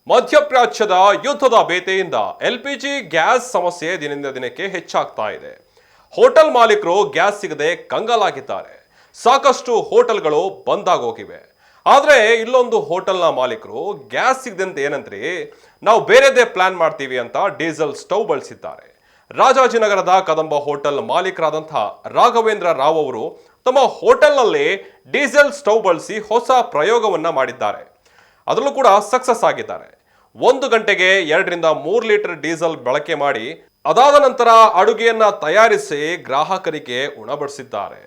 ಮಧ್ಯಪ್ರಾಚ್ಯದ ಯುದ್ಧದ ಬೇಟೆಯಿಂದ LPG gas ಸಮಸ್ಯೆ ದಿನದಿಂದ ದಿನಕ್ಕೆ ಹೆಚ್ಚಾಗ್ತಾ ಇದೆ. ಹೋಟೆಲ್ ಮಾಲೀಕರು ಗ್ಯಾಸ್ ಸಿಗದೆ ಕಂಗಾಲಾಗಿದ್ದಾರೆ. ಸಾಕಷ್ಟು ಹೋಟೆಲ್ಗಳು ಬಂದ್ ಆಗೋಗಿವೆ. ಆದ್ರೆ ಇಲ್ಲೊಂದು ಹೋಟೆಲ್ನ ಮಾಲೀಕರು ಗ್ಯಾಸ್ ಸಿಗದಂತೆ ಏನಂತ್ರಿ, ನಾವು ಬೇರೆದೇ ಪ್ಲಾನ್ ಮಾಡ್ತೀವಿ ಅಂತ ಡೀಸೆಲ್ ಸ್ಟವ್ ಬಳಸಿದ್ದಾರೆ. ರಾಜಾಜಿನಗರದ ಕದಂಬ ಹೋಟೆಲ್ ಮಾಲೀಕರಾದಂತಹ ರಾಘವೇಂದ್ರ ರಾವ್ ಅವರು ತಮ್ಮ ಹೋಟೆಲ್ನಲ್ಲಿ ಡೀಸೆಲ್ ಸ್ಟವ್ ಬಳಸಿ ಹೊಸ ಪ್ರಯೋಗವನ್ನ ಮಾಡಿದ್ದಾರೆ. ಅದರಲ್ಲೂ ಕೂಡ ಸಕ್ಸಸ್ ಆಗಿದ್ದಾರೆ. 1 ಗಂಟೆಗೆ 2 ರಿಂದ 3 ಲೀಟರ್ ಡೀಸೆಲ್ ಬಳಕೆ ಮಾಡಿ ಅದಾದ ನಂತರ ಅಡುಗೆಯನ್ನ ತಯಾರಿಸಿ ಗ್ರಾಹಕರಿಗೆ ಉಣಬಡಿಸಿದ್ದಾರೆ.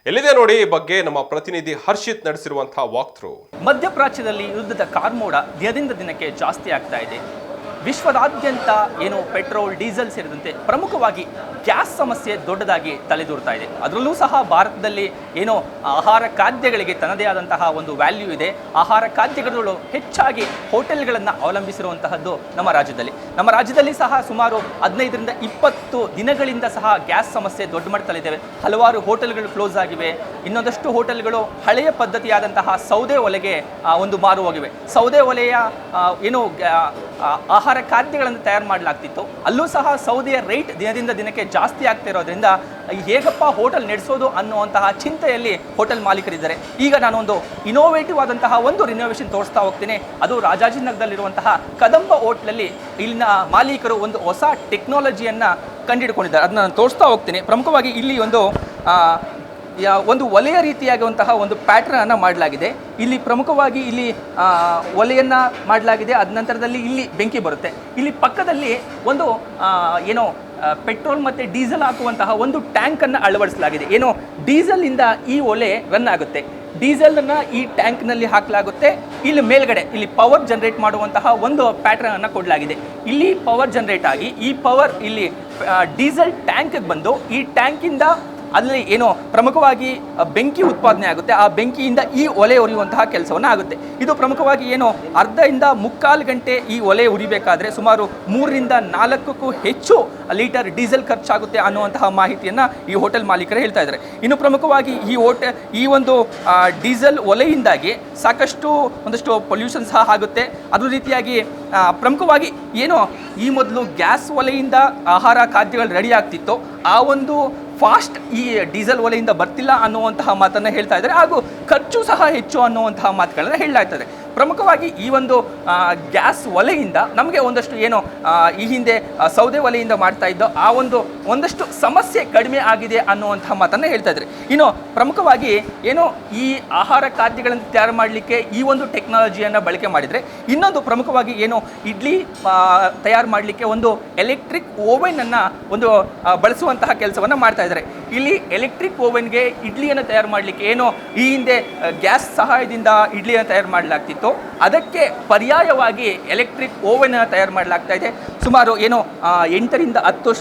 ಎಲ್ಲಿದೆ ನೋಡಿ ಈ ಬಗ್ಗೆ ನಮ್ಮ ಪ್ರತಿನಿಧಿ ಹರ್ಷಿತ್ ನಡೆಸಿರುವಂತಹ ವಾಕ್ ಥ್ರೂ. ಮಧ್ಯಪ್ರಾಚ್ಯದಲ್ಲಿ ಯುದ್ಧದ ಕಾರ್ಮೋಡ ದಿನದಿಂದ ದಿನಕ್ಕೆ ಜಾಸ್ತಿ ಆಗ್ತಾ ಇದೆ. ವಿಶ್ವದಾದ್ಯಂತ ಏನು ಪೆಟ್ರೋಲ್, ಡೀಸೆಲ್ ಸೇರಿದಂತೆ ಪ್ರಮುಖವಾಗಿ ಗ್ಯಾಸ್ ಸಮಸ್ಯೆ ದೊಡ್ಡದಾಗಿ ತಲೆದೂರ್ತಾ ಇದೆ. ಅದರಲ್ಲೂ ಸಹ ಭಾರತದಲ್ಲಿ ಏನೋ ಆಹಾರ ಖಾದ್ಯಗಳಿಗೆ ತನ್ನದೇ ಆದಂತಹ ಒಂದು ವ್ಯಾಲ್ಯೂ ಇದೆ. ಆಹಾರ ಖಾದ್ಯಗಳು ಹೆಚ್ಚಾಗಿ ಹೋಟೆಲ್ಗಳನ್ನು ಅವಲಂಬಿಸಿರುವಂತಹದ್ದು ನಮ್ಮ ರಾಜ್ಯದಲ್ಲಿ ಸಹ ಸುಮಾರು 15 ರಿಂದ 20 ದಿನಗಳಿಂದ ಸಹ ಗ್ಯಾಸ್ ಸಮಸ್ಯೆ ದೊಡ್ಡ ಮಟ್ಟದಲ್ಲಿದ್ದೇವೆ. ಹಲವಾರು ಹೋಟೆಲ್ಗಳು ಕ್ಲೋಸ್ ಆಗಿವೆ. ಇನ್ನೊಂದಷ್ಟು ಹೋಟೆಲ್ಗಳು ಹಳೆಯ ಪದ್ಧತಿಯಾದಂತಹ ಸೌದೆ ಒಲೆಗೆ ಒಂದು ಮಾರು ಹೋಗಿವೆ. ಸೌದೆ ಒಲೆಯ ಏನು ಆಹಾರ ಖಾದ್ಯಗಳನ್ನು ತಯಾರು ಮಾಡಲಾಗ್ತಿತ್ತು, ಅಲ್ಲೂ ಸಹ ಸೌದೆಯ ರೇಟ್ ದಿನದಿಂದ ದಿನಕ್ಕೆ ಜಾಸ್ತಿ ಆಗ್ತಿರೋದ್ರಿಂದ ಹೇಗಪ್ಪ ಹೋಟೆಲ್ ನಡೆಸೋದು ಅನ್ನುವಂತಹ ಚಿಂತೆಯಲ್ಲಿ ಹೋಟೆಲ್ ಮಾಲೀಕರಿದ್ದಾರೆ. ಈಗ ನಾನೊಂದು ಇನೋವೇಟಿವ್ ಆದಂತಹ ಒಂದು ರಿನೋವೇಷನ್ ತೋರಿಸ್ತಾ ಹೋಗ್ತೀನಿ. ಅದು ರಾಜಾಜಿನಗರದಲ್ಲಿರುವಂತಹ ಕದಂಬ ಹೋಟ್ಲಲ್ಲಿ ಇಲ್ಲಿನ ಮಾಲೀಕರು ಒಂದು ಹೊಸ ಟೆಕ್ನಾಲಜಿಯನ್ನು ಕಂಡುಹಿಡ್ಕೊಂಡಿದ್ದಾರೆ. ಅದನ್ನ ನಾನು ತೋರಿಸ್ತಾ ಹೋಗ್ತೀನಿ. ಪ್ರಮುಖವಾಗಿ ಇಲ್ಲಿ ಒಂದು ಒಲೆಯ ರೀತಿಯಾಗುವಂತಹ ಒಂದು ಪ್ಯಾಟ್ರನ್ ಅನ್ನು ಮಾಡಲಾಗಿದೆ. ಇಲ್ಲಿ ಪ್ರಮುಖವಾಗಿ ಇಲ್ಲಿ ಒಲೆಯನ್ನು ಮಾಡಲಾಗಿದೆ. ಅದ ನಂತರದಲ್ಲಿ ಇಲ್ಲಿ ಬೆಂಕಿ ಬರುತ್ತೆ. ಇಲ್ಲಿ ಪಕ್ಕದಲ್ಲಿ ಒಂದು ಏನೋ ಪೆಟ್ರೋಲ್ ಮತ್ತು ಡೀಸೆಲ್ ಹಾಕುವಂತಹ ಒಂದು ಟ್ಯಾಂಕನ್ನು ಅಳವಡಿಸಲಾಗಿದೆ. ಏನೋ ಡೀಸೆಲಿಂದ ಈ ಒಲೆ ರನ್ ಆಗುತ್ತೆ. ಡೀಸೆಲನ್ನು ಈ ಟ್ಯಾಂಕ್ನಲ್ಲಿ ಹಾಕಲಾಗುತ್ತೆ. ಇಲ್ಲಿ ಮೇಲ್ಗಡೆ ಇಲ್ಲಿ ಪವರ್ ಜನರೇಟ್ ಮಾಡುವಂತಹ ಒಂದು ಪ್ಯಾಟ್ರನ್ ಅನ್ನು ಕೊಡಲಾಗಿದೆ. ಇಲ್ಲಿ ಪವರ್ ಜನರೇಟ್ ಆಗಿ ಈ ಪವರ್ ಇಲ್ಲಿ ಡೀಸೆಲ್ ಟ್ಯಾಂಕ್ಗೆ ಬಂದು ಈ ಟ್ಯಾಂಕಿಂದ ಅಲ್ಲಿ ಏನೋ ಪ್ರಮುಖವಾಗಿ ಬೆಂಕಿ ಉತ್ಪಾದನೆ ಆಗುತ್ತೆ. ಆ ಬೆಂಕಿಯಿಂದ ಈ ಒಲೆ ಉರಿಯುವಂತಹ ಕೆಲಸವನ್ನು ಆಗುತ್ತೆ. ಇದು ಪ್ರಮುಖವಾಗಿ ಏನೋ 1.5 ಗಂಟೆ ಈ ಒಲೆ ಉರಿಬೇಕಾದ್ರೆ ಸುಮಾರು 3 ರಿಂದ 4ಕ್ಕೂ ಹೆಚ್ಚು ಲೀಟರ್ ಡೀಸೆಲ್ ಖರ್ಚಾಗುತ್ತೆ ಅನ್ನುವಂತಹ ಮಾಹಿತಿಯನ್ನು ಈ ಹೋಟೆಲ್ ಮಾಲೀಕರು ಹೇಳ್ತಾ ಇದ್ದಾರೆ. ಇನ್ನು ಪ್ರಮುಖವಾಗಿ ಈ ಒಂದು ಡೀಸೆಲ್ ಒಲೆಯಿಂದಾಗಿ ಒಂದಷ್ಟು ಪೊಲ್ಯೂಷನ್ ಸಹ ಆಗುತ್ತೆ. ಅದೇ ರೀತಿಯಾಗಿ ಪ್ರಮುಖವಾಗಿ ಏನೋ ಈ ಮೊದಲು ಗ್ಯಾಸ್ ಒಲೆಯಿಂದ ಆಹಾರ ಖಾದ್ಯಗಳು ರೆಡಿ ಆಗ್ತಿತ್ತು, ಆ ಒಂದು ಫಾಸ್ಟ್ ಈ ಡೀಸೆಲ್ ಒಲೆಯಿಂದ ಬರ್ತಿಲ್ಲ ಅನ್ನುವಂತಹ ಮಾತನ್ನು ಹೇಳ್ತಾ ಇದ್ದಾರೆ. ಹಾಗೂ ಖರ್ಚು ಸಹ ಹೆಚ್ಚು ಅನ್ನುವಂತಹ ಮಾತುಗಳನ್ನು ಹೇಳಲಾಗ್ತದೆ. ಪ್ರಮುಖವಾಗಿ ಈ ಒಂದು ಗ್ಯಾಸ್ ಒಲೆಯಿಂದ ನಮಗೆ ಒಂದಷ್ಟು ಏನೋ ಈ ಹಿಂದೆ ಸೌದೆ ಒಲೆಯಿಂದ ಮಾಡ್ತಾ ಇದ್ದೋ ಆ ಒಂದಷ್ಟು ಸಮಸ್ಯೆ ಕಡಿಮೆ ಆಗಿದೆ ಅನ್ನುವಂತಹ ಮಾತನ್ನು ಹೇಳ್ತಾ ಇದ್ದಾರೆ. ಇನ್ನು ಪ್ರಮುಖವಾಗಿ ಏನೋ ಈ ಆಹಾರ ಖಾದ್ಯಗಳನ್ನು ತಯಾರು ಮಾಡಲಿಕ್ಕೆ ಈ ಒಂದು ಟೆಕ್ನಾಲಜಿಯನ್ನು ಬಳಕೆ ಮಾಡಿದರೆ, ಇನ್ನೊಂದು ಪ್ರಮುಖವಾಗಿ ಏನೋ ಇಡ್ಲಿ ತಯಾರು ಮಾಡಲಿಕ್ಕೆ ಒಂದು ಎಲೆಕ್ಟ್ರಿಕ್ ಓವೆನನ್ನು ಬಳಸುವಂತಹ ಕೆಲಸವನ್ನು ಮಾಡ್ತಾ ಇದ್ದಾರೆ. ಇಲ್ಲಿ ಎಲೆಕ್ಟ್ರಿಕ್ ಓವೆನ್ಗೆ ಇಡ್ಲಿಯನ್ನು ತಯಾರು ಮಾಡಲಿಕ್ಕೆ ಏನೋ ಈ ಹಿಂದೆ ಗ್ಯಾಸ್ ಸಹಾಯದಿಂದ ಇಡ್ಲಿಯನ್ನು ತಯಾರು ಮಾಡಲಾಗ್ತಿತ್ತು, ಅದಕ್ಕೆ ಪರ್ಯಾಯವಾಗಿ ಎಲೆಕ್ಟ್ರಿಕ್ ಓವೆನ್ ತಯಾರು ಮಾಡಲಾಗ್ತಾ ಇದೆ. ಸುಮಾರು ಏನೋ 8 ರಿಂದ 10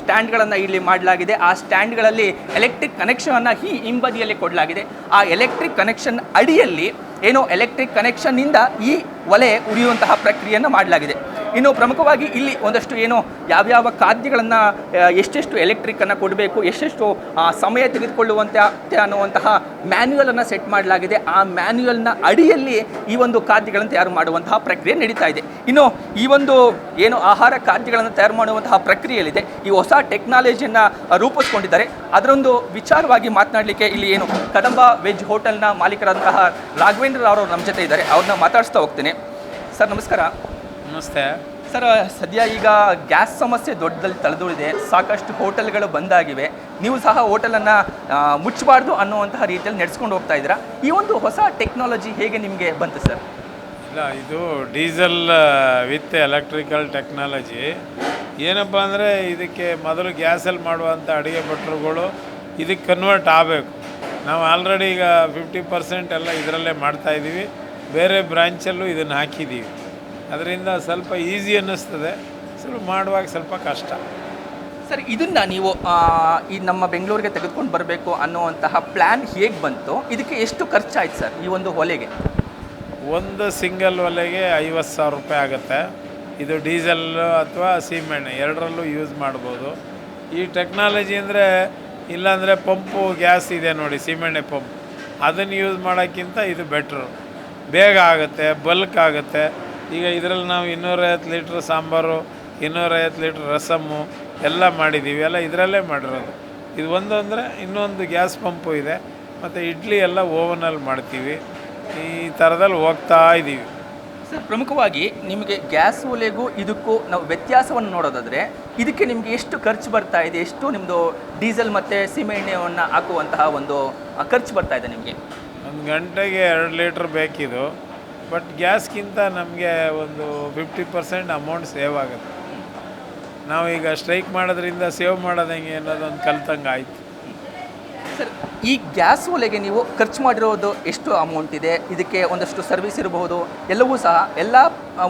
ಸ್ಟ್ಯಾಂಡ್ಗಳನ್ನು ಇಲ್ಲಿ ಮಾಡಲಾಗಿದೆ. ಆ ಸ್ಟ್ಯಾಂಡ್ಗಳಲ್ಲಿ ಎಲೆಕ್ಟ್ರಿಕ್ ಕನೆಕ್ಷನನ್ನು ಈ ಹಿಂಬದಿಯಲ್ಲಿ ಕೊಡಲಾಗಿದೆ. ಆ ಎಲೆಕ್ಟ್ರಿಕ್ ಕನೆಕ್ಷನ್ ಅಡಿಯಲ್ಲಿ ಏನೋ ಎಲೆಕ್ಟ್ರಿಕ್ ಕನೆಕ್ಷನ್ನಿಂದ ಈ ಒಲೆ ಉರಿಯುವಂತಹ ಪ್ರಕ್ರಿಯೆಯನ್ನು ಮಾಡಲಾಗಿದೆ. ಇನ್ನು ಪ್ರಮುಖವಾಗಿ ಇಲ್ಲಿ ಒಂದಷ್ಟು ಏನೋ ಯಾವ್ಯಾವ ಖಾದ್ಯಗಳನ್ನು ಎಷ್ಟೆಷ್ಟು ಎಲೆಕ್ಟ್ರಿಕ್ಕನ್ನು ಕೊಡಬೇಕು, ಎಷ್ಟೆಷ್ಟು ಸಮಯ ತೆಗೆದುಕೊಳ್ಳುವಂತೆ ಅನ್ನುವಂತಹ ಮ್ಯಾನ್ಯುಯಲನ್ನು ಸೆಟ್ ಮಾಡಲಾಗಿದೆ. ಆ ಮ್ಯಾನ್ಯುಯಲ್ನ ಅಡಿಯಲ್ಲಿ ಈ ಒಂದು ಖಾದ್ಯಗಳನ್ನು ತಯಾರು ಮಾಡುವಂತಹ ಪ್ರಕ್ರಿಯೆ ನಡೀತಾ ಇದೆ. ಇನ್ನು ಈ ಒಂದು ಏನು ಆಹಾರ ಖಾದ್ಯಗಳನ್ನು ತಯಾರು ಮಾಡುವಂತಹ ಪ್ರಕ್ರಿಯೆಯಲ್ಲಿದೆ ಈ ಹೊಸ ಟೆಕ್ನಾಲಜಿಯನ್ನು ರೂಪಿಸ್ಕೊಂಡಿದ್ದಾರೆ. ಅದರೊಂದು ವಿಚಾರವಾಗಿ ಮಾತನಾಡಲಿಕ್ಕೆ ಇಲ್ಲಿ ಏನು ಕದಂಬ ವೆಜ್ ಹೋಟೆಲ್ನ ಮಾಲೀಕರಾದಂತಹ ರಾಘವೇಂದ್ರ ಅವರು ನಮ್ಮ ಜೊತೆ ಇದ್ದಾರೆ. ಅವ್ರನ್ನ ಮಾತಾಡಿಸ್ತಾ ಹೋಗ್ತೀನಿ. ಸರ್ ನಮಸ್ಕಾರ. ನಮಸ್ತೆ ಸರ್. ಸದ್ಯ ಈಗ ಗ್ಯಾಸ್ ಸಮಸ್ಯೆ ದೊಡ್ಡದಲ್ಲಿ ತಲೆದೂರಿದೆ. ಸಾಕಷ್ಟು ಹೋಟೆಲ್ಗಳು ಬಂದಾಗಿವೆ. ನೀವು ಸಹ ಹೋಟೆಲನ್ನು ಮುಚ್ಚಬಾರ್ದು ಅನ್ನುವಂತಹ ರೀತಿಯಲ್ಲಿ ನಡೆಸ್ಕೊಂಡು ಹೋಗ್ತಾ ಇದ್ದೀರಾ. ಈ ಒಂದು ಹೊಸ ಟೆಕ್ನಾಲಜಿ ಹೇಗೆ ನಿಮಗೆ ಬಂತು ಸರ್? ಇಲ್ಲ, ಇದು ಡೀಸೆಲ್ ವಿತ್ ಎಲೆಕ್ಟ್ರಿಕಲ್ ಟೆಕ್ನಾಲಜಿ. ಏನಪ್ಪ ಅಂದರೆ ಇದಕ್ಕೆ ಮೊದಲು ಗ್ಯಾಸಲ್ಲಿ ಮಾಡುವಂಥ ಅಡುಗೆ ಭಟ್ರುಗಳು ಇದಕ್ಕೆ ಕನ್ವರ್ಟ್ ಆಗಬೇಕು. ನಾವು ಆಲ್ರೆಡಿ ಈಗ 50% ಎಲ್ಲ ಇದರಲ್ಲೇ ಮಾಡ್ತಾಯಿದ್ದೀವಿ. ಬೇರೆ ಬ್ರಾಂಚಲ್ಲೂ ಇದನ್ನು ಹಾಕಿದ್ದೀವಿ. ಅದರಿಂದ ಸ್ವಲ್ಪ ಈಸಿ ಅನ್ನಿಸ್ತದೆ, ಸ್ವಲ್ಪ ಮಾಡುವಾಗ ಸ್ವಲ್ಪ ಕಷ್ಟ. ಸರ್, ಇದನ್ನು ನೀವು ಈ ನಮ್ಮ ಬೆಂಗಳೂರಿಗೆ ತೆಗೆದುಕೊಂಡು ಬರಬೇಕು ಅನ್ನುವಂತಹ ಪ್ಲ್ಯಾನ್ ಹೇಗೆ ಬಂತು? ಇದಕ್ಕೆ ಎಷ್ಟು ಖರ್ಚಾಯ್ತು ಸರ್ ಈ ಒಂದು ಒಲೆಗೆ? ಒಂದು ಸಿಂಗಲ್ ಒಲೆಗೆ 50,000 ರೂಪಾಯಿ ಆಗುತ್ತೆ. ಇದು ಡೀಸೆಲ್ ಅಥವಾ ಸೀಮೆಣ್ಣೆ ಎರಡರಲ್ಲೂ ಯೂಸ್ ಮಾಡ್ಬೋದು. ಈ ಟೆಕ್ನಾಲಜಿ ಅಂದರೆ ಇಲ್ಲಾಂದರೆ ಪಂಪು ಗ್ಯಾಸ್ ಇದೆ ನೋಡಿ, ಸೀಮೆಣ್ಣೆ ಪಂಪ್, ಅದನ್ನು ಯೂಸ್ ಮಾಡೋಕ್ಕಿಂತ ಇದು ಬೆಟ್ರು. ಬೇಗ ಆಗುತ್ತೆ, ಬಲ್ಕ್ ಆಗುತ್ತೆ, ಈಗ ಇದರಲ್ಲಿ ನಾವು 250 ಲೀಟ್ರ್ ಸಾಂಬಾರು, 250 ಲೀಟ್ರ್ ರಸಮ್ಮು ಎಲ್ಲ ಮಾಡಿದ್ದೀವಿ. ಎಲ್ಲ ಇದರಲ್ಲೇ ಮಾಡಿರೋದು. ಇದು ಒಂದು ಅಂದರೆ ಇನ್ನೊಂದು ಗ್ಯಾಸ್ ಪಂಪು ಇದೆ, ಮತ್ತು ಇಡ್ಲಿ ಎಲ್ಲ ಓವನಲ್ಲಿ ಮಾಡ್ತೀವಿ. ಈ ಥರದಲ್ಲಿ ಹೋಗ್ತಾ ಇದ್ದೀವಿ. ಸರ್, ಪ್ರಮುಖವಾಗಿ ನಿಮಗೆ ಗ್ಯಾಸ್ ಒಲೆಗೂ ಇದಕ್ಕೂ ನಾವು ವ್ಯತ್ಯಾಸವನ್ನು ನೋಡೋದಾದರೆ ಇದಕ್ಕೆ ನಿಮಗೆ ಎಷ್ಟು ಖರ್ಚು ಬರ್ತಾ ಇದೆ, ಎಷ್ಟು ನಿಮ್ಮದು ಡೀಸೆಲ್ ಮತ್ತು ಸೀಮೆ ಎಣ್ಣೆಯನ್ನು ಹಾಕುವಂತಹ ಒಂದು ಖರ್ಚು ಬರ್ತಾ ಇದೆ ನಿಮಗೆ? ಒಂದು ಗಂಟೆಗೆ 2 ಲೀಟ್ರ್ ಬೇಕಿದು. ಬಟ್ ಗ್ಯಾಸ್ಗಿಂತ ನಮಗೆ ಒಂದು 50% ಅಮೌಂಟ್ ಸೇವ್ ಆಗುತ್ತೆ. ನಾವೀಗ ಸ್ಟ್ರೈಕ್ ಮಾಡೋದ್ರಿಂದ ಸೇವ್ ಮಾಡೋದು ಹೆಂಗೆ ಅನ್ನೋದೊಂದು ಕಲ್ತಂಗೆ ಆಯಿತು. ಸರ್, ಈ ಗ್ಯಾಸ್ ಒಲೆಗೆ ನೀವು ಖರ್ಚು ಮಾಡಿರೋದು ಎಷ್ಟು ಅಮೌಂಟ್ ಇದೆ? ಇದಕ್ಕೆ ಒಂದಷ್ಟು ಸರ್ವಿಸ್ ಇರಬಹುದು, ಎಲ್ಲವೂ ಸಹ ಎಲ್ಲ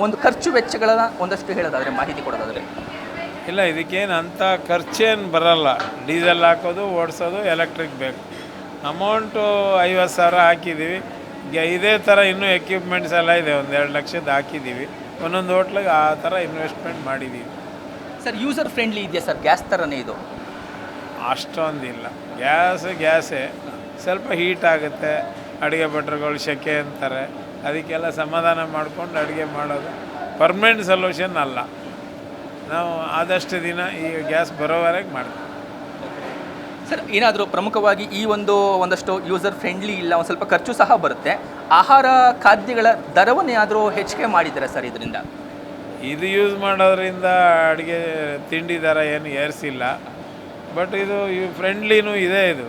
ಒಂದು ಖರ್ಚು ವೆಚ್ಚಗಳನ್ನು ಒಂದಷ್ಟು ಹೇಳೋದಾದರೆ, ಮಾಹಿತಿ ಕೊಡೋದಾದರೆ? ಇಲ್ಲ, ಇದಕ್ಕೇನು ಅಂಥ ಖರ್ಚೇನು ಬರಲ್ಲ. ಡೀಸೆಲ್ ಹಾಕೋದು, ಓಡಿಸೋದು, ಎಲೆಕ್ಟ್ರಿಕ್ ಬೇಕು. ಅಮೌಂಟು 50,000 ಹಾಕಿದ್ದೀವಿ. ಇದೇ ಥರ ಇನ್ನೂ ಎಕ್ವಿಪ್ಮೆಂಟ್ಸ್ ಎಲ್ಲ ಇದೆ, ಒಂದು 2 ಲಕ್ಷದ ಹಾಕಿದ್ದೀವಿ. ಒಂದೊಂದು ಹೋಟ್ಲಿಗೆ ಆ ಥರ ಇನ್ವೆಸ್ಟ್ಮೆಂಟ್ ಮಾಡಿದ್ದೀವಿ. ಸರ್, ಯೂಸರ್ ಫ್ರೆಂಡ್ಲಿ ಇದೆಯಾ ಸರ್? ಗ್ಯಾಸ್ ಥರನೇ ಇದು? ಅಷ್ಟೊಂದಿಲ್ಲ. ಗ್ಯಾಸೇ ಸ್ವಲ್ಪ ಹೀಟ್ ಆಗುತ್ತೆ, ಅಡುಗೆ ಭಟ್ರುಗಳು ಸೆಕೆ ಅಂತಾರೆ. ಅದಕ್ಕೆಲ್ಲ ಸಮಾಧಾನ ಮಾಡಿಕೊಂಡು ಅಡುಗೆ ಮಾಡೋದು ಪರ್ಮನೆಂಟ್ ಸೊಲ್ಯೂಷನ್ ಅಲ್ಲ. ನಾವು ಆದಷ್ಟು ದಿನ ಈ ಗ್ಯಾಸ್ ಬರೋವರೆಗೆ ಮಾಡ್ತೀವಿ. ಸರ್, ಏನಾದರೂ ಪ್ರಮುಖವಾಗಿ ಈ ಒಂದಷ್ಟು ಯೂಸರ್ ಫ್ರೆಂಡ್ಲಿ ಇಲ್ಲ, ಒಂದು ಸ್ವಲ್ಪ ಖರ್ಚು ಸಹ ಬರುತ್ತೆ. ಆಹಾರ ಖಾದ್ಯಗಳ ದರವನ್ನು ಏನಾದರೂ ಹೆಚ್ಚಿಗೆ ಮಾಡಿದ್ದೀರಾ ಸರ್ ಇದರಿಂದ? ಇದು ಯೂಸ್ ಮಾಡೋದ್ರಿಂದ ಅಡುಗೆ ತಿಂಡಿ ದರ ಏನು ಏರಿಸಿಲ್ಲ. ಬಟ್ ಇದು ಫ್ರೆಂಡ್ಲಿನೂ ಇದೆ. ಇದು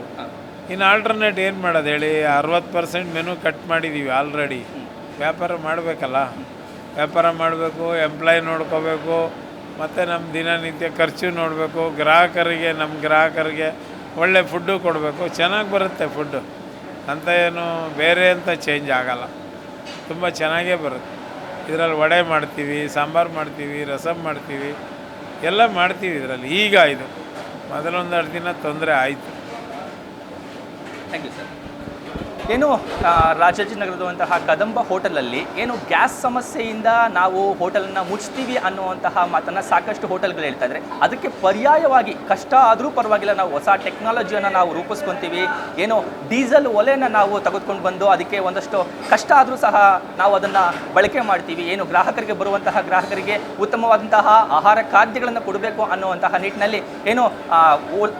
ಇನ್ನು ಆಲ್ಟರ್ನೇಟ್ ಏನು ಮಾಡೋದು ಹೇಳಿ? 60% ಮೆನು ಕಟ್ ಮಾಡಿದ್ದೀವಿ ಆಲ್ರೆಡಿ. ವ್ಯಾಪಾರ ಮಾಡಬೇಕಲ್ಲ, ವ್ಯಾಪಾರ ಮಾಡಬೇಕು, ಎಂಪ್ಲಾಯ್ ನೋಡ್ಕೋಬೇಕು, ಮತ್ತು ನಮ್ಮ ದಿನನಿತ್ಯ ಖರ್ಚು ನೋಡಬೇಕು. ನಮ್ಮ ಗ್ರಾಹಕರಿಗೆ ಒಳ್ಳೆ ಫುಡ್ಡು ಕೊಡಬೇಕು. ಚೆನ್ನಾಗಿ ಬರುತ್ತೆ ಫುಡ್ಡು, ಅಂತ ಏನು ಬೇರೆ ಅಂತ ಚೇಂಜ್ ಆಗಲ್ಲ. ತುಂಬ ಚೆನ್ನಾಗೇ ಬರುತ್ತೆ. ಇದರಲ್ಲಿ ವಡೆ ಮಾಡ್ತೀವಿ, ಸಾಂಬಾರು ಮಾಡ್ತೀವಿ, ರಸಮ್ ಮಾಡ್ತೀವಿ, ಎಲ್ಲ ಮಾಡ್ತೀವಿ ಇದರಲ್ಲಿ. ಈಗ ಇದು ಮೊದಲೊಂದು 2 ದಿನ ತೊಂದರೆ ಆಯಿತು. Thank you sir. ಏನು ರಾಜಾಜಿನಗರದಂತಹ ಕದಂಬ ಹೋಟೆಲಲ್ಲಿ ಏನು ಗ್ಯಾಸ್ ಸಮಸ್ಯೆಯಿಂದ ನಾವು ಹೋಟೆಲನ್ನು ಮುಚ್ತೀವಿ ಅನ್ನುವಂತಹ ಮಾತನ್ನು ಸಾಕಷ್ಟು ಹೋಟೆಲ್ಗಳು ಹೇಳ್ತಾ ಇದ್ದಾರೆ. ಅದಕ್ಕೆ ಪರ್ಯಾಯವಾಗಿ ಕಷ್ಟ ಆದರೂ ಪರವಾಗಿಲ್ಲ, ನಾವು ಹೊಸ ಟೆಕ್ನಾಲಜಿಯನ್ನು ನಾವು ರೂಪಿಸ್ಕೊತೀವಿ, ಏನೋ ಡೀಸೆಲ್ ಒಲೆಯನ್ನು ನಾವು ತೆಗೆದುಕೊಂಡು ಬಂದು ಅದಕ್ಕೆ ಒಂದಷ್ಟು ಕಷ್ಟ ಆದರೂ ಸಹ ನಾವು ಅದನ್ನು ಬಳಕೆ ಮಾಡ್ತೀವಿ, ಏನು ಗ್ರಾಹಕರಿಗೆ ಉತ್ತಮವಾದಂತಹ ಆಹಾರ ಖಾದ್ಯಗಳನ್ನು ಕೊಡಬೇಕು ಅನ್ನುವಂತಹ ನಿಟ್ಟಿನಲ್ಲಿ ಏನು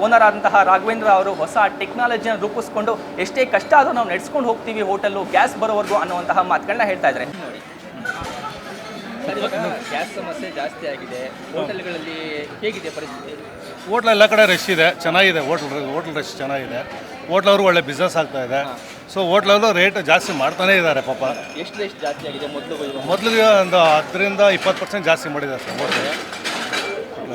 ಓನರ್ ಆದಂತಹ ರಾಘವೇಂದ್ರ ಅವರು ಹೊಸ ಟೆಕ್ನಾಲಜಿಯನ್ನು ರೂಪಿಸ್ಕೊಂಡು ಎಷ್ಟೇ ಕಷ್ಟ ಆದರೂ ನಾವು ನಡೆಸ್ಕೊಂಡು ಹೋಗ್ತೀವಿ ಹೋಟೆಲ್ಲು ಗ್ಯಾಸ್ ಬರೋವರೆಗೂ ಅನ್ನುವಂತಹ ಮಾತುಗಳನ್ನ ಹೇಳ್ತಾ ಇದ್ದಾರೆ. ನೋಡಿ ಸರ್, ಇವಾಗ ಗ್ಯಾಸ್ ಸಮಸ್ಯೆ ಜಾಸ್ತಿ ಆಗಿದೆ, ಹೋಟೆಲ್ಗಳಲ್ಲಿ ಹೇಗಿದೆ ಪರಿಸ್ಥಿತಿ? ಹೋಟ್ಲ್ ಎಲ್ಲ ಕಡೆ ರಶ್ ಇದೆ, ಚೆನ್ನಾಗಿದೆ. ಹೋಟ್ಲ್ ರಶ್ ಚೆನ್ನಾಗಿದೆ. ಹೋಟ್ಲವರು ಒಳ್ಳೆ ಬಿಸ್ನೆಸ್ ಆಗ್ತಾ ಇದೆ. ಸೊ ಹೋಟ್ಲಲ್ಲೂ ರೇಟ್ ಜಾಸ್ತಿ ಮಾಡ್ತಾನೇ ಇದ್ದಾರೆ ಪಾಪ. ಎಷ್ಟು ಜಾಸ್ತಿ ಆಗಿದೆ? ಮೊದಲಿಗೆ ಒಂದು 10% ಜಾಸ್ತಿ ಮಾಡಿದ್ದಾರೆ ಸರ್ ಹೋಟ್ಲ್.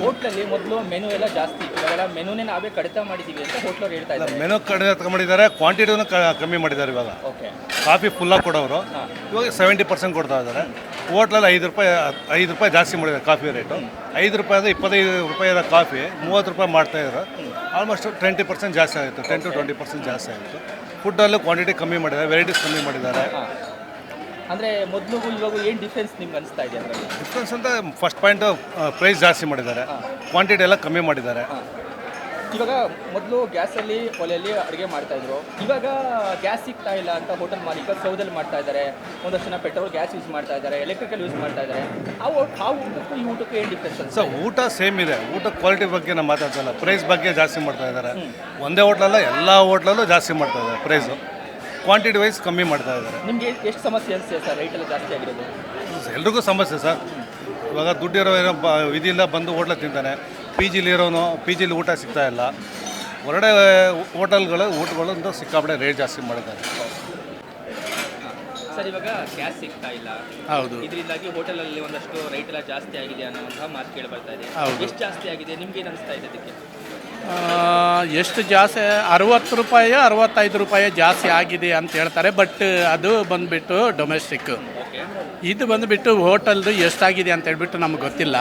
ಹೋಟ್ಲಲ್ಲಿ ಮೊದಲು ಮೆನು ಎಲ್ಲ ಜಾಸ್ತಿ, ಇವಾಗೆಲ್ಲ ಮೆನುನೇ ನಾವೇ ಕಡಿತ ಮಾಡಿದ್ದೀವಿ ಅಂತ ಹೋಟ್ಲವ್ರು ಹೇಳ್ತಾ ಇದ್ದಾರೆ. ಮೆನು ಕಡಿಮೆ ಮಾಡಿದ್ದಾರೆ, ಕ್ವಾಂಟಿಟಿನೂ ಕಮ್ಮಿ ಮಾಡಿದ್ದಾರೆ. ಇವಾಗ ಓಕೆ, ಕಾಫಿ ಫುಲ್ಲಾಗಿ ಕೊಡೋರು ಇವಾಗ 70% ಕೊಡ್ತಾ ಇದ್ದಾರೆ. ಹೋಟ್ಲಲ್ಲಿ 5 ರೂಪಾಯಿ ಜಾಸ್ತಿ ಮಾಡಿದ್ದಾರೆ ಕಾಫಿ ರೇಟು. 5 ರೂಪಾಯಿ 25 ರೂಪಾಯಿದ ಕಾಫಿ 30 ರೂಪಾಯಿ ಮಾಡ್ತಾಯಿದ್ರು. ಆಲ್ಮೋಸ್ಟ್ 20% ಜಾಸ್ತಿ ಆಯಿತು, 10 to 20% ಜಾಸ್ತಿ ಆಯಿತು. ಫುಡ್ಡಲ್ಲೂ ಕ್ವಾಂಟಿಟಿ ಕಮ್ಮಿ ಮಾಡಿದ್ದಾರೆ, ವೆರೈಟೀಸ್ ಕಮ್ಮಿ ಮಾಡಿದ್ದಾರೆ. ಅಂದರೆ ಮೊದಲಿಗೂ ಇವಾಗ ಏನು ಡಿಫ್ರೆನ್ಸ್ ನಿಮ್ಗೆ ಅನಿಸ್ತಾ ಇದೆ? ಅದರಲ್ಲಿ ಡಿಫ್ರೆನ್ಸ್ ಅಂತ ಫಸ್ಟ್ ಪಾಯಿಂಟು ಪ್ರೈಸ್ ಜಾಸ್ತಿ ಮಾಡಿದ್ದಾರೆ, ಕ್ವಾಂಟಿಟಿ ಎಲ್ಲ ಕಮ್ಮಿ ಮಾಡಿದ್ದಾರೆ. ಇವಾಗ ಮೊದಲು ಗ್ಯಾಸಲ್ಲಿ ಒಲೆಯಲ್ಲಿ ಅಡುಗೆ ಮಾಡ್ತಾಯಿದ್ರು, ಇವಾಗ ಗ್ಯಾಸ್ ಸಿಗ್ತಾ ಇಲ್ಲ ಅಂತ ಹೋಟೆಲ್ ಮಾಲೀಕ ಸೌದಲ್ಲಿ ಮಾಡ್ತಾ ಇದ್ದಾರೆ. ಒಂದಷ್ಟು ಜನ ಪೆಟ್ರೋಲ್ ಗ್ಯಾಸ್ ಯೂಸ್ ಮಾಡ್ತಾ ಇದ್ದಾರೆ, ಎಲೆಕ್ಟ್ರಿಕಲ್ ಯೂಸ್ ಮಾಡ್ತಾ ಇದ್ದಾರೆ. ಆ ಊಟಕ್ಕೂ ಈ ಊಟಕ್ಕೂ ಏನು ಡಿಫ್ರೆನ್ಸ್? ಸರ್, ಊಟ ಸೇಮ್ ಇದೆ. ಊಟ ಕ್ವಾಲಿಟಿ ಬಗ್ಗೆ ನಾವು ಮಾತಾಡ್ತಲ್ಲ, ಪ್ರೈಸ್ ಬಗ್ಗೆ ಜಾಸ್ತಿ ಮಾಡ್ತಾ ಇದ್ದಾರೆ. ಒಂದೇ ಹೋಟ್ಲಲ್ಲ, ಎಲ್ಲ ಹೋಟ್ಲಲ್ಲೂ ಜಾಸ್ತಿ ಮಾಡ್ತಾ ಇದ್ದಾರೆ ಪ್ರೈಸು. ಕ್ವಾಂಟಿಟಿ ವೈಸ್ ಕಮ್ಮಿ ಮಾಡ್ತಾ ಇದ್ದಾರೆ. ನಿಮಗೆ ಎಷ್ಟು ಸಮಸ್ಯೆ ಅನಿಸುತ್ತೆ ಸರ್ ರೇಟೆಲ್ಲ ಜಾಸ್ತಿ ಆಗಿರೋದು? ಎಲ್ರಿಗೂ ಸಮಸ್ಯೆ ಸರ್. ಇವಾಗ ದುಡ್ಡಿರೋ ವಿಧಿಯಿಂದ ಬಂದು ಹೋಟ್ಲ ತಿಂತಾನೆ. ಪಿ ಜಿಲಿ ಊಟ ಸಿಗ್ತಾ ಇಲ್ಲ. ಹೊರಗಡೆ ಊಟಗಳಂತೂ ಸಿಕ್ಕಾಪಟ್ಟೆ ರೇಟ್ ಜಾಸ್ತಿ ಮಾಡಿದ್ದಾರೆ ಸರ್. ಇವಾಗ ಗ್ಯಾಸ್ ಸಿಗ್ತಾ ಇಲ್ಲ, ಹೌದು. ಇದರಿಂದಾಗಿ ಹೋಟೆಲಲ್ಲಿ ಒಂದಷ್ಟು ರೇಟ್ ಎಲ್ಲ ಜಾಸ್ತಿ ಆಗಿದೆ ಅನ್ನುವಂತಹ ಮಾತು ಕೇಳಿ ಬರ್ತಾ ಇದೆ. ಎಷ್ಟು ಜಾಸ್ತಿ ಆಗಿದೆ? ನಿಮ್ಗೆ ಏನು ಅನಿಸ್ತಾ ಇದೆ ಅದಕ್ಕೆ? ಎಷ್ಟು ಜಾಸ್ತಿ? 60 ರೂಪಾಯಿ 65 ರೂಪಾಯಿ ಜಾಸ್ತಿ ಆಗಿದೆ ಅಂತ ಹೇಳ್ತಾರೆ. ಬಟ್ ಅದು ಬಂದುಬಿಟ್ಟು ಡೊಮೆಸ್ಟಿಕ್. ಇದು ಬಂದುಬಿಟ್ಟು ಹೋಟೆಲ್ದು ಎಷ್ಟಾಗಿದೆ ಅಂತ ಹೇಳ್ಬಿಟ್ಟು ನಮ್ಗೆ ಗೊತ್ತಿಲ್ಲ.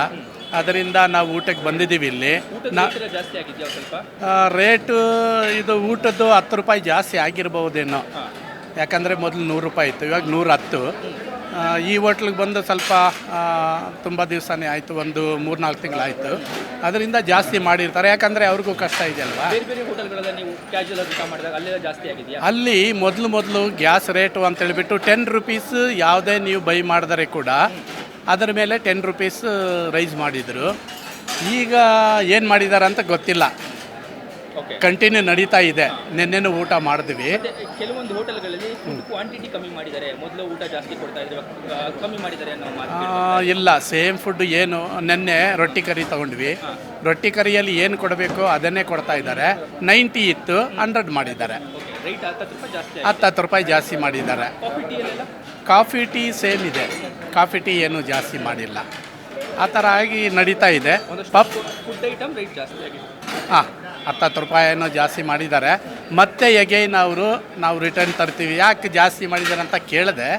ಅದರಿಂದ ನಾವು ಊಟಕ್ಕೆ ಬಂದಿದ್ದೀವಿ ಇಲ್ಲಿ. ಜಾಸ್ತಿ ಆಗಿದೆಯಾ ಸ್ವಲ್ಪ ರೇಟು? ಇದು ಊಟದ್ದು 10 ರೂಪಾಯಿ ಜಾಸ್ತಿ ಆಗಿರ್ಬೋದೇನೋ. ಯಾಕಂದರೆ ಮೊದಲು 100 ರೂಪಾಯಿ ಇತ್ತು, ಇವಾಗ 110. ಈ ಹೋಟ್ಲಿಗೆ ಬಂದು ಸ್ವಲ್ಪ ತುಂಬ ದಿವಸನೇ ಆಯಿತು, ಒಂದು 3-4 ತಿಂಗಳಾಯಿತು. ಅದರಿಂದ ಜಾಸ್ತಿ ಮಾಡಿರ್ತಾರೆ, ಯಾಕಂದರೆ ಅವ್ರಿಗೂ ಕಷ್ಟ ಇದೆಯಲ್ವಾ. ಅಲ್ಲಿ ಮೊದಲು ಗ್ಯಾಸ್ ರೇಟು ಅಂತೇಳ್ಬಿಟ್ಟು 10 ರೂಪೀಸ್ ಯಾವುದೇ ನೀವು ಬೈ ಮಾಡಿದರೆ ಕೂಡ ಅದರ ಮೇಲೆ 10 ರುಪೀಸ್ ರೈಸ್ ಮಾಡಿದರು. ಈಗ ಏನು ಮಾಡಿದ್ದಾರೆ ಅಂತ ಗೊತ್ತಿಲ್ಲ. ಓಕೆ. ಕಂಟಿನ್ಯೂ ನಡೀತಾ ಇದೆ. ನಿನ್ನೆನೂ ಊಟ ಮಾಡಿದ್ವಿ. ಕೆಲವೊಂದು ಹೋಟೆಲ್ಗಳಲ್ಲಿ ಫುಡ್ ಕ್ವಾಂಟಿಟಿ ಕಮ್ಮಿ ಮಾಡಿದ್ದಾರೆ. ಮೊದಲು ಊಟ ಜಾಸ್ತಿ ಕೊಡ್ತಾ ಇದ್ರು, ಕಮ್ಮಿ ಮಾಡಿದ್ದಾರೆ ಅನ್ನೋ ಮಾತು. ಇಲ್ಲ, ಸೇಮ್ ಫುಡ್. ಏನು ನಿನ್ನೆ ರೊಟ್ಟಿ ಕರಿ ತೊಗೊಂಡ್ವಿ. ರೊಟ್ಟಿ ಕರಿಯಲ್ಲಿ ಏನು ಕೊಡಬೇಕು ಅದನ್ನೇ ಕೊಡ್ತಾ ಇದ್ದಾರೆ. 90 ಇತ್ತು, 100 ಮಾಡಿದ್ದಾರೆ. ರೈಟ್ 10 ರೂಪಾಯಿ ಜಾಸ್ತಿ. 10 ರೂಪಾಯಿ ಜಾಸ್ತಿ ಮಾಡಿದ್ದಾರೆ. ಕಾಫಿ ಟೀಯಲ್ಲೆಲ್ಲ ಕಾಫಿ ಟೀ ಸೇಮ್ ಇದೆ. ಕಾಫಿ ಟೀ ಏನು ಜಾಸ್ತಿ ಮಾಡಿಲ್ಲ. ಆ ಥರ ಆಗಿ ನಡೀತಾ ಇದೆ. ಫುಡ್ ಐಟಮ್ ರೈಟ್ ಜಾಸ್ತಿ ಆಗಿದೆ. ಹಾಂ, 10 ರೂಪಾಯಿನೂ ಜಾಸ್ತಿ ಮಾಡಿದ್ದಾರೆ. ಮತ್ತೆ ಎಗೈನ್ ನಾವು ರಿಟರ್ನ್ ತರ್ತೀವಿ, ಯಾಕೆ ಜಾಸ್ತಿ ಮಾಡಿದ್ದಾರೆ ಅಂತ ಕೇಳಿದೆ.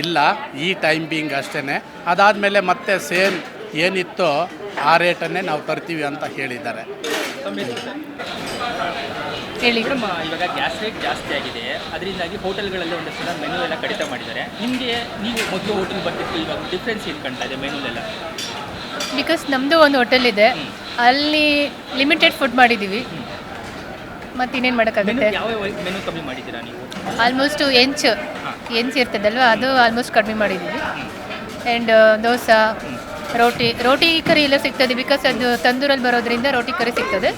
ಇಲ್ಲ, ಈ ಟೈಮ್ ಬೀಯಿಂಗ್ ಅಷ್ಟೇ. ಅದಾದಮೇಲೆ ಮತ್ತೆ ಸೇಮ್ ಏನಿತ್ತೋ ಆ ರೇಟನ್ನೇ ನಾವು ತರ್ತೀವಿ ಅಂತ ಹೇಳಿದ್ದಾರೆ. ಹೇಳಿ. ಮೇಡಮ್, ಇವಾಗ ಗ್ಯಾಸ್ ರೇಟ್ ಜಾಸ್ತಿ ಆಗಿದೆ, ಅದರಿಂದಾಗಿ ಹೋಟೆಲ್ಗಳಲ್ಲಿ ಒಂದಷ್ಟು ಜನ ಮೆನು ಎಲ್ಲ ಕಡಿತ ಮಾಡಿದ್ದಾರೆ. ನಿಮಗೆ ನೀವು ಮೊದಲು ಹೋಟೆಲ್ ಬರ್ತಿತ್ತು, ಇವಾಗ ಡಿಫ್ರೆನ್ಸ್ ಏನು ಕಾಣ್ತಾ ಇದೆ ಮೆನುಲೆಲ್ಲ? ಬಿಕಾಸ್ ನಮ್ಮದು ಒಂದು ಹೋಟೆಲ್ ಇದೆ, ಅಲ್ಲಿ ಲಿಮಿಟೆಡ್ ಫುಡ್ ಮಾಡಿದ್ದೀವಿ. ಮತ್ತು ಇನ್ನೇನು ಮಾಡೋಕ್ಕಾಗುತ್ತೆ? ಯಾವ ಮೆನು ಕಮ್ಮಿ ಮಾಡಿದ್ದೀರಾ ನೀವು? ಆಲ್ಮೋಸ್ಟು ಹೆಂಚು ಇರ್ತದಲ್ವ, ಅದು ಆಲ್ಮೋಸ್ಟ್ ಕಡಿಮೆ ಮಾಡಿದ್ದೀವಿ. ಆ್ಯಂಡ್ ದೋಸೆ, ರೋಟಿ ಕರಿ ಎಲ್ಲ ಸಿಗ್ತದೆ. ಬಿಕಾಸ್ ಅದು ತಂದೂರಲ್ಲಿ ಬರೋದ್ರಿಂದ ರೋಟಿ ಕರಿ ಸಿಗ್ತದೆ.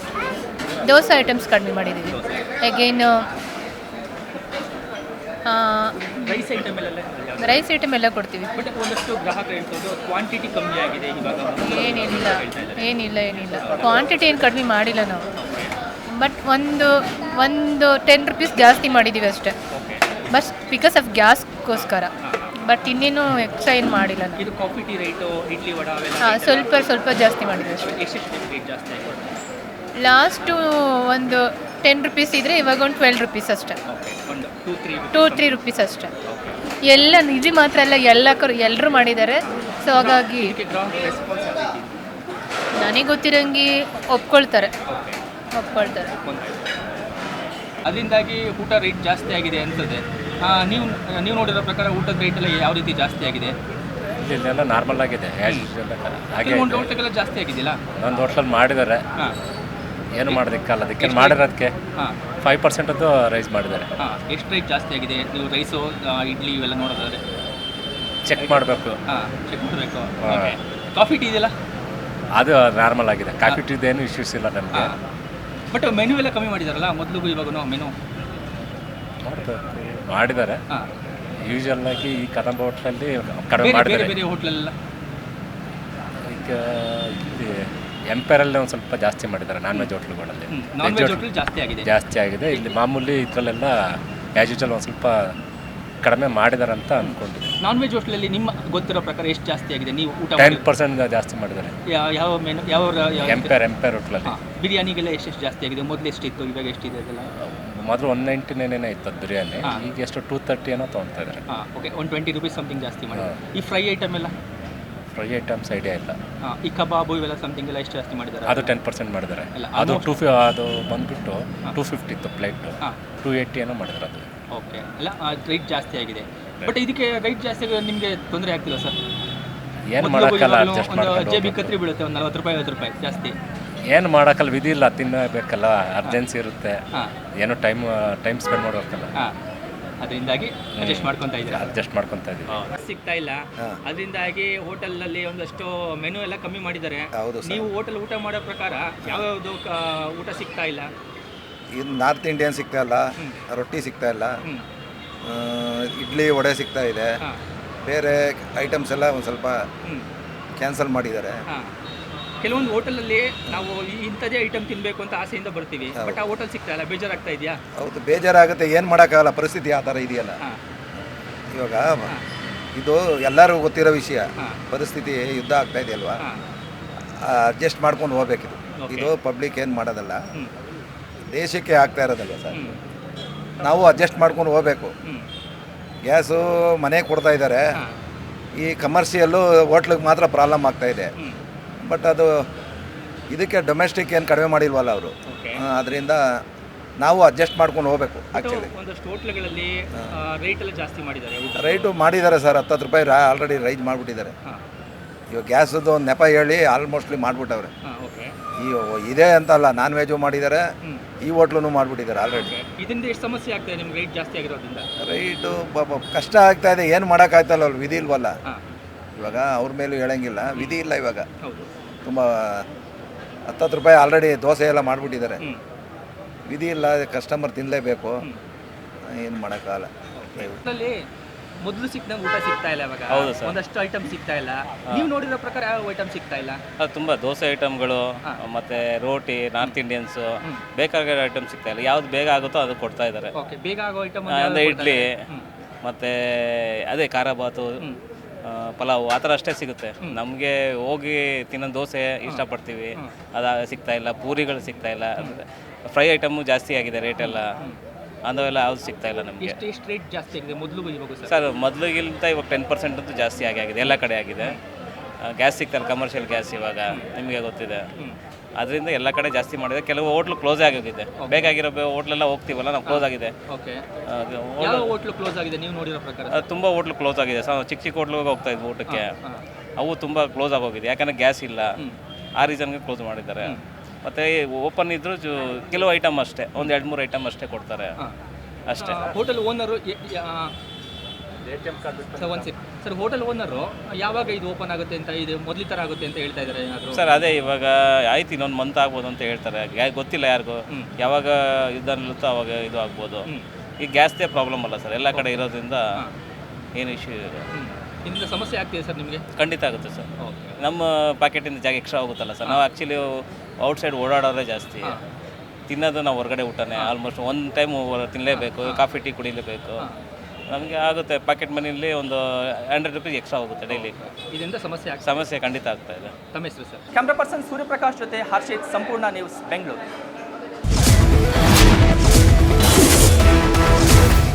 ದೋಸೆ ಐಟಮ್ಸ್ ಕಡಿಮೆ ಮಾಡಿದ್ದೀವಿ. ಅಗೈನ್ ರೈಸ್ ಐಟಮ್ ಎಲ್ಲ ಕೊಡ್ತೀವಿ. ಬಟ್ ಒಂದಷ್ಟು ಗ್ರಾಹಕರು ಹೇಳ್ಬೋದು ಕ್ವಾಂಟಿಟಿ ಕಮ್ಮಿ ಆಗಿದೆ ಇವಾಗ. ಏನಿಲ್ಲ ಕ್ವಾಂಟಿಟಿ ಏನು ಕಡಿಮೆ ಮಾಡಿಲ್ಲ ನಾವು. ಬಟ್ ಒಂದು 10 ರುಪೀಸ್ ಜಾಸ್ತಿ ಮಾಡಿದ್ದೀವಿ ಅಷ್ಟೇ. ಬಸ್ ಬಿಕಾಸ್ ಆಫ್ ಗ್ಯಾಸ್ಗೋಸ್ಕರ. ಬಟ್ ಇನ್ನೇನು ಎಕ್ಸ್ಟ್ರಾ ಏನು ಮಾಡಿಲ್ಲ ನಾವು. ಇದು coffee tea rate, idli vada ಅವೆಲ್ಲ ಹಾಂ, ಸ್ವಲ್ಪ ಜಾಸ್ತಿ ಮಾಡಿದ್ದೀವಿ ಅಷ್ಟೇ. ಎಷ್ಟು ರೇಟ್ ಜಾಸ್ತಿ ಆಗಿದೆ? ಲಾಸ್ಟು ಒಂದು 10 ರುಪೀಸ್ ಇದ್ದರೆ ಇವಾಗ ಒಂದು 12 ರುಪೀಸ್ ಅಷ್ಟೇ. ಒಂದು 2-3 ರುಪೀಸ್ ಅಷ್ಟೇ. ಎಲ್ಲ ಇದು ಮಾತ್ರ ಅಲ್ಲ, ಎಲ್ಲರೂ ಮಾಡಿದ್ದಾರೆ. ಸೊ ಹಾಗಾಗಿ ನನಗೆ ಗೊತ್ತಿರೋಂಗೆ ಒಪ್ಕೊಳ್ತಾರೆ. ಅದರಿಂದಾಗಿ ಊಟ ರೇಟ್ ಜಾಸ್ತಿ ಆಗಿದೆ ಅಂತದೆ. ನೀವು ನೋಡಿರೋ ಪ್ರಕಾರ ಊಟದ ರೇಟ್ ಎಲ್ಲ ಯಾವ ರೀತಿ ಜಾಸ್ತಿ ಆಗಿದೆ? ಇಲ್ಲೆಲ್ಲ ನಾರ್ಮಲ್ ಆಗಿದೆ. ಹಾಗೆ ಒಂದು ಹೋಟೆಲ್ಗೆಲ್ಲ ಜಾಸ್ತಿ ಆಗಿದೆಯಲ್ಲ? ಒಂದು ಹೋಟ್ಲಲ್ಲಿ ಮಾಡಿದ್ದಾರೆ, ಏನು ಮಾಡೋದಕ್ಕಲ್ಲ. ಅದಕ್ಕೆ ಮಾಡಿರೋದಕ್ಕೆ 5% ಅದು ರೈಸ್ ಮಾಡಿದ್ದಾರೆ. ಎಷ್ಟು ರೇಟ್ ಜಾಸ್ತಿ ಆಗಿದೆ? ನೀವು ರೈಸು, ಇಡ್ಲಿ ಇವೆಲ್ಲ ನೋಡೋದಾದ್ರೆ ಚೆಕ್ ಮಾಡಬೇಕು. ಚೆಕ್ ಮಾಡಬೇಕು. ಕಾಫಿ ಟೀ ಇದೆಯಲ್ಲ, ಅದು ನಾರ್ಮಲ್ ಆಗಿದೆ. ಕಾಫಿ ಟೀದೇನು ಇಶ್ಯೂಸ್ ಇಲ್ಲ ನಮಗೆ. ಬಟ್ ಮೆನು ಎಲ್ಲ ಕಮ್ಮಿ ಮಾಡಿದಾರಲ್ಲ ಮೊದಲಿಗೂ ಇವಾಗೂ ಮೆನು ಮಾಡಿದ್ದಾರೆ. ಯೂಶುವಲ್ ಆಗಿ ಈ ಕದಂಬ ಹೋಟ್ಲಲ್ಲಿ ಕಡಿಮೆ ಮಾಡಿದ್ದಾರೆ. ಬೇರೆ ಹೋಟ್ಲೆಲ್ಲ ಈಗ ಇಲ್ಲಿ ಎಂಪೈರಲ್ಲಿ ಒಂದು ಸ್ವಲ್ಪ ಜಾಸ್ತಿ ಮಾಡಿದ್ದಾರೆ. ನಾನ್ ವೆಜ್ ಹೋಟ್ಲುಗಳಲ್ಲಿ ಜಾಸ್ತಿ ಆಗಿದೆ. ಇಲ್ಲಿ ಮಾಮೂಲಿ ಇದರಲ್ಲೆಲ್ಲ ಆ್ಯಸ್ ಯೂಶುವಲ್ ಒಂದು ಸ್ವಲ್ಪ ಕಡಿಮೆ ಮಾಡಿದ್ದಾರೆ ಅಂತ ಅಂದ್ಕೊಂಡಿದ್ದೆ. ನಾನ್ ವೆಜ್ ಹೋಟ್ಲಲ್ಲಿ ನಿಮ್ಮ ಗೊತ್ತಿರೋ ಪ್ರಕಾರ ಎಷ್ಟು ಜಾಸ್ತಿ ಆಗಿದೆ? ನೀವು ಊಟ 10% ಜಾಸ್ತಿ ಮಾಡಿದ್ದಾರೆ. ಯಾವ ಮೆನು? ಯಾವ ಎಂಪೈರ್ ಹೋಟ್ಲಲ್ಲಿ ಬಿರಿಯಾನಿಗೆಲ್ಲ ಎಷ್ಟು ಜಾಸ್ತಿ ಆಗಿದೆ? ಮೊದಲು ಎಷ್ಟಿತ್ತು, ಇವಾಗ ಎಷ್ಟಿದೆ ಅದೆಲ್ಲ? ಮೊದಲು 199 ಇತ್ತು ಬಿರಿಯಾನಿ, ಈಗ ಎಷ್ಟು 230 ಏನೋ ತೊಗೊಳ್ತಾ ಇದ್ದಾರೆ. ಓಕೆ, 120 ರುಪೀಸ್ ಸಮಥಿಂಗ್ ಜಾಸ್ತಿ ಮಾಡಿ. ಈ ಫ್ರೈ ಐಟಮ್ ಎಲ್ಲ? ಫ್ರೈ ಐಟಮ್ಸ್ ಐಡಿಯಾ ಇಲ್ಲ. ಈ ಕಬಾಬು ಇವೆಲ್ಲ ಸಮಥಿಂಗ್ ಎಲ್ಲ ಎಷ್ಟು ಜಾಸ್ತಿ ಮಾಡಿದ್ದಾರೆ? ಅದು 10% ಮಾಡಿದ್ದಾರೆ. ಅದು ಅದು ಬಂದುಬಿಟ್ಟು 250 ಇತ್ತು ಪ್ಲೇಟು, 280 ಏನೋ ಮಾಡಿದ್ದಾರೆ ಅದು. ಓಕೆ, ಅಲ್ಲ ರೈಟ್ ಜಾಸ್ತಿ ಆಗಿದೆ. ಬಟ್ ಇದಕ್ಕೆ ರೈಟ್ ಜಾಸ್ತಿ ಆಗಿದೆ, ನಿಮಗೆ ತೊಂದರೆ ಆಗ್ತಿಲ್ಲ ಸರ್? ಏನು ಮಾಡೋಕ್ಕಲ್ಲ, ಅಡ್ಜಸ್ಟ್ ಮಾಡ್ಕೊಂಡು ಜೇಬಿ ಕತ್ರಿ ಬೀಳುತ್ತೆ, ಒಂದು 40 ರೂಪಾಯಿ 50 ರೂಪಾಯಿ ಜಾಸ್ತಿ. ಏನು ಮಾಡೋಕ್ಕಲ್ಲ, ವಿಧಿ ಇಲ್ಲ, ತಿನ್ನಬೇಕಲ್ಲ, ಅರ್ಜೆನ್ಸಿ ಇರುತ್ತೆ, ಏನೋ ಟೈಮ್ ಸ್ಪೆಂಡ್ ಮಾಡಬೇಕಲ್ಲ. ಅದರಿಂದಾಗಿ ಅಡ್ಜಸ್ಟ್ ಮಾಡ್ಕೊತಾ ಇದ್ದೀವಿ. ಸಿಗ್ತಾ ಇಲ್ಲ, ಅದರಿಂದಾಗಿ ಹೋಟೆಲ್ನಲ್ಲಿ ಒಂದಷ್ಟು ಮೆನು ಎಲ್ಲ ಕಮ್ಮಿ ಮಾಡಿದ್ದಾರೆ. ನೀವು ಹೋಟೆಲ್ ಊಟ ಮಾಡೋ ಪ್ರಕಾರ ಯಾವ್ಯಾವುದು ಊಟ ಸಿಗ್ತಾ ಇಲ್ಲ? ಇದು ನಾರ್ತ್ ಇಂಡಿಯನ್ ಸಿಗ್ತಾ ಇಲ್ಲ, ರೊಟ್ಟಿ ಸಿಗ್ತಾ ಇಲ್ಲ, ಇಡ್ಲಿ ವಡೆ ಸಿಗ್ತಾ ಇದೆ. ಬೇರೆ ಐಟಮ್ಸ್ ಎಲ್ಲ ಒಂದು ಸ್ವಲ್ಪ ಕ್ಯಾನ್ಸಲ್ ಮಾಡಿದ್ದಾರೆ. ಕೆಲವೊಂದು ಹೋಟೆಲಲ್ಲಿ ನಾವು ಇಂಥದೇ ಐಟಮ್ ತಿನ್ನಬೇಕು ಅಂತ ಆಸೆಯಿಂದ ಬರ್ತೀವಿ, ಬಟ್ ಆ ಹೋಟೆಲ್ ಸಿಗ್ತಾ ಇಲ್ಲ. ಬೇಜಾರಾಗ್ತಾ ಇದೆಯಾ? ಹೌದು, ಬೇಜಾರಾಗುತ್ತೆ. ಏನು ಮಾಡೋಕ್ಕಾಗಲ್ಲ, ಪರಿಸ್ಥಿತಿ ಆ ಥರ ಇದೆಯಲ್ಲ. ಇವಾಗ ಇದು ಎಲ್ಲರಿಗೂ ಗೊತ್ತಿರೋ ವಿಷಯ. ಪರಿಸ್ಥಿತಿ ಯುದ್ಧ ಆಗ್ತಾ ಇದೆಯಲ್ವಾ, ಅಡ್ಜಸ್ಟ್ ಮಾಡ್ಕೊಂಡು ಹೋಗ್ಬೇಕಿದು. ಇದು ಪಬ್ಲಿಕ್ ಏನು ಮಾಡೋದಲ್ಲ, ದೇಶಕ್ಕೆ ಆಗ್ತಾ ಇರೋದಲ್ಲ ಸರ್. ನಾವು ಅಡ್ಜಸ್ಟ್ ಮಾಡ್ಕೊಂಡು ಹೋಗ್ಬೇಕು. ಗ್ಯಾಸು ಮನೆಗೆ ಕೊಡ್ತಾ ಇದ್ದಾರೆ, ಈ ಕಮರ್ಷಿಯಲ್ಲು ಹೋಟ್ಲಿಗೆ ಮಾತ್ರ ಪ್ರಾಬ್ಲಮ್ ಆಗ್ತಾ ಇದೆ. ಬಟ್ ಅದು ಇದಕ್ಕೆ ಡೊಮೆಸ್ಟಿಕ್ ಏನು ಕಡಿಮೆ ಮಾಡಿಲ್ವಲ್ಲ ಅವರು, ಅದರಿಂದ ನಾವು ಅಡ್ಜಸ್ಟ್ ಮಾಡ್ಕೊಂಡು ಹೋಗ್ಬೇಕು. ಆ್ಯಕ್ಚುಲಿ ಒಂದಷ್ಟು ಹೋಟ್ಲುಗಳಲ್ಲಿ ರೇಟ್ ಎಲ್ಲ ಜಾಸ್ತಿ ಮಾಡಿದ್ದಾರೆ. ರೈಟು ಮಾಡಿದ್ದಾರೆ ಸರ್, 10 ರೂಪಾಯಿ ಆಲ್ರೆಡಿ ರೈಸ್ ಮಾಡಿಬಿಟ್ಟಿದ್ದಾರೆ. ಇವಾಗ ಗ್ಯಾಸದ್ದು ಒಂದು ನೆಪ ಹೇಳಿ ಆಲ್ಮೋಸ್ಟ್ಲಿ ಮಾಡಿಬಿಟ್ಟವ್ರೆ. ಇದೇ ಅಂತಲ್ಲ, ನಾನ್ ವೆಜ್ಜು ಮಾಡಿದ್ದಾರೆ, ಈ ಹೋಟ್ಲೂ ಮಾಡಿಬಿಟ್ಟಿದ್ದಾರೆ ಆಲ್ರೆಡಿ. ಇದರಿಂದ ಎಷ್ಟು ಸಮಸ್ಯೆ ಆಗ್ತಾಯಿದೆ ನಿಮ್ಗೆ ರೈಟ್ ಜಾಸ್ತಿ ಆಗಿರೋದ್ರಿಂದ? ರೈಟು ಕಷ್ಟ ಆಗ್ತಾ ಇದೆ, ಏನು ಮಾಡೋಕ್ಕಾಗ್ತಲ್ಲ, ವಿಧಿ ಇಲ್ವಲ್ಲ. ಇವಾಗ ಅವ್ರ ಮೇಲೂ ಹೇಳಂಗಿಲ್ಲ, ವಿಧಿ ಇಲ್ಲ ಇವಾಗ. ಹೌದು. ತುಂಬ 10 ರೂಪಾಯಿ ಆಲ್ರೆಡಿ ದೋಸೆ ಎಲ್ಲ ಮಾಡಿಬಿಟ್ಟಿದ್ದಾರೆ. ವಿಧಿ ಇಲ್ಲ, ಕಸ್ಟಮರ್ ತಿನ್ನಲೇಬೇಕು, ಏನು ಮಾಡೋಕ್ಕಾಗಲ್ಲ. ಅಲ್ಲಿ ಮೊದಲು ಸಿಕ್ಕಿದಂಗೆ ಊಟ ಸಿಗ್ತಾ ಇಲ್ಲ ಇವಾಗ. ಹೌದು ಸರ್. ಒಂದಷ್ಟು ಐಟಮ್ ಸಿಗ್ತಾ ಇಲ್ಲ. ನೀವು ನೋಡಿರೋ ಪ್ರಕಾರ ಯಾವ ಐಟಮ್ ಸಿಗ್ತಾ ಇಲ್ಲ? ಅದು ತುಂಬ ದೋಸೆ ಐಟಮ್ಗಳು ಮತ್ತು ರೋಟಿ, ನಾರ್ತ್ ಇಂಡಿಯನ್ಸು ಬೇಕಾಗಿರೋ ಐಟಮ್ ಸಿಗ್ತಾ ಇಲ್ಲ. ಯಾವ್ದು ಬೇಗ ಆಗುತ್ತೋ ಅದು ಕೊಡ್ತಾ ಇದ್ದಾರೆ. ಓಕೆ, ಬೇಗ ಆಗೋ ಐಟಮ್ ಅಂದರೆ ಇಡ್ಲಿ ಮತ್ತು ಅದೇ ಖಾರ ಬಾತು, ಪಲಾವು ಆ ಥರ ಅಷ್ಟೇ ಸಿಗುತ್ತೆ. ನಮಗೆ ಹೋಗಿ ತಿನ್ನೋ ದೋಸೆ ಇಷ್ಟಪಡ್ತೀವಿ, ಅದು ಸಿಗ್ತಾ ಇಲ್ಲ. ಪೂರಿಗಳು ಸಿಗ್ತಾ ಇಲ್ಲ. ಫ್ರೈ ಐಟಮು ಜಾಸ್ತಿ ಆಗಿದೆ ರೇಟೆಲ್ಲ, ಅಂಥವೆಲ್ಲ ಯಾವುದು ಸಿಗ್ತಾ ಇಲ್ಲ ನಮಗೆ. ಎಷ್ಟು ರೇಟ್ ಜಾಸ್ತಿ ಆಗಿದೆ ಮೊದಲು ಇವಾಗ ಸರ್? ಮೊದಲಿಗಿಂತ ಇವಾಗ 10% ಅಂತೂ ಜಾಸ್ತಿ ಆಗಿದೆ, ಎಲ್ಲ ಕಡೆ ಆಗಿದೆ. ಗ್ಯಾಸ್ ಸಿಗ್ತಲ್ಲ, ಕಮರ್ಷಿಯಲ್ ಗ್ಯಾಸ್ ಇವಾಗ ನಿಮಗೆ ಗೊತ್ತಿದೆ. ಅದರಿಂದ ಎಲ್ಲ ಕಡೆ ಜಾಸ್ತಿ ಮಾಡಿದೆ. ಕೆಲವು ಹೋಟ್ಲು ಕ್ಲೋಸ್ ಆಗೋಗಿದೆ. ಬೇಕಾಗಿರೋ ಹೋಟ್ಲೆಲ್ಲ ಹೋಗ್ತೀವಲ್ಲ ನಾವು, ಕ್ಲೋಸ್ ಆಗಿದೆ. ಓಕೆ, ಯಾವ ಹೋಟ್ಲು ಕ್ಲೋಸ್ ಆಗಿದೆ ನೀವು ನೋಡಿರೋ ಪ್ರಕಾರ? ತುಂಬ ಹೋಟ್ಲು ಕ್ಲೋಸ್ ಆಗಿದೆ. ಚಿಕ್ಕ ಚಿಕ್ಕ ಹೋಟ್ಲಿಗೆ ಹೋಗ್ತಾ ಇದ್ವಿ ಊಟಕ್ಕೆ, ಅವು ತುಂಬ ಕ್ಲೋಸ್ ಆಗೋಗಿದೆ. ಯಾಕಂದರೆ ಗ್ಯಾಸ್ ಇಲ್ಲ, ಆ ರೀಸನ್ಗೆ ಕ್ಲೋಸ್ ಮಾಡಿದ್ದಾರೆ. ಮತ್ತು ಓಪನ್ ಇದ್ದರೂ ಕೆಲವು ಐಟಮ್ ಅಷ್ಟೇ, ಒಂದು 2-3 ಐಟಮ್ ಅಷ್ಟೇ ಕೊಡ್ತಾರೆ ಅಷ್ಟೇ. Hotel owner sir, hotel owner ಯಾವಾಗ ಇದು ಓಪನ್ ಆಗುತ್ತೆ ಅಂತ, ಇದು ಮೊದಲ ಥರ ಆಗುತ್ತೆ ಅಂತ ಹೇಳ್ತಾ ಇದ್ದಾರೆ ಏನಾದರೂ? ಸರ್ ಅದೇ ಇವಾಗ ಆಯ್ತು, ಇನ್ನೊಂದು ಮಂತ್ ಆಗ್ಬೋದು ಅಂತ ಹೇಳ್ತಾರೆ. ಗೊತ್ತಿಲ್ಲ ಯಾರಿಗೂ, ಯಾವಾಗ ಯುದ್ಧ ನಿಲ್ಲುತ್ತೋ ಅವಾಗ ಇದು ಆಗ್ಬೋದು. ಈ ಗ್ಯಾಸ್ದೇ ಪ್ರಾಬ್ಲಮ್ ಅಲ್ಲ ಸರ್, ಎಲ್ಲ ಕಡೆ ಇರೋದ್ರಿಂದ ಏನು ಇಶ್ಯೂ ಇದೆ. ಇದರಿಂದ ಸಮಸ್ಯೆ ಆಗ್ತಿದೆ ಸರ್ ನಿಮಗೆ? ಖಂಡಿತ ಆಗುತ್ತೆ ಸರ್. ನಮ್ಮ ಪ್ಯಾಕೆಟಿಂದ ಜಾಗ ಎಕ್ಸ್ಟ್ರಾ ಹೋಗುತ್ತಲ್ಲ ಸರ್. ನಾವು ಆ್ಯಕ್ಚುಲಿ ಔಟ್ಸೈಡ್ ಓಡಾಡೋದೇ ಜಾಸ್ತಿ, ತಿನ್ನೋದು ನಾವು ಹೊರಗಡೆ ಊಟನೇ. ಆಲ್ಮೋಸ್ಟ್ ಒಂದು ಟೈಮ್ ತಿನ್ನಲೇಬೇಕು, ಕಾಫಿ ಟೀ ಕುಡಿಲೇಬೇಕು. ನಮಗೆ ಆಗುತ್ತೆ ಪ್ಯಾಕೆಟ್ ಮನೆಯಲ್ಲಿ ಒಂದು 100 ರೂಪೀಸ್ ಎಕ್ಸ್ಟ್ರಾ ಹೋಗುತ್ತೆ ಡೈಲಿ. ಇದರಿಂದ ಸಮಸ್ಯೆ ಸಮಸ್ಯೆ ಖಂಡಿತ ಆಗ್ತಾ ಇದೆ. ತಮ್ಮ ಹೆಸರು ಸರ್? ಕ್ಯಾಮ್ರಾ ಪರ್ಸನ್ ಸೂರ್ಯಪ್ರಕಾಶ್ ಜೊತೆ ಹರ್ಷಿತ್, ಸಂಪೂರ್ಣ ನ್ಯೂಸ್, ಬೆಂಗಳೂರು.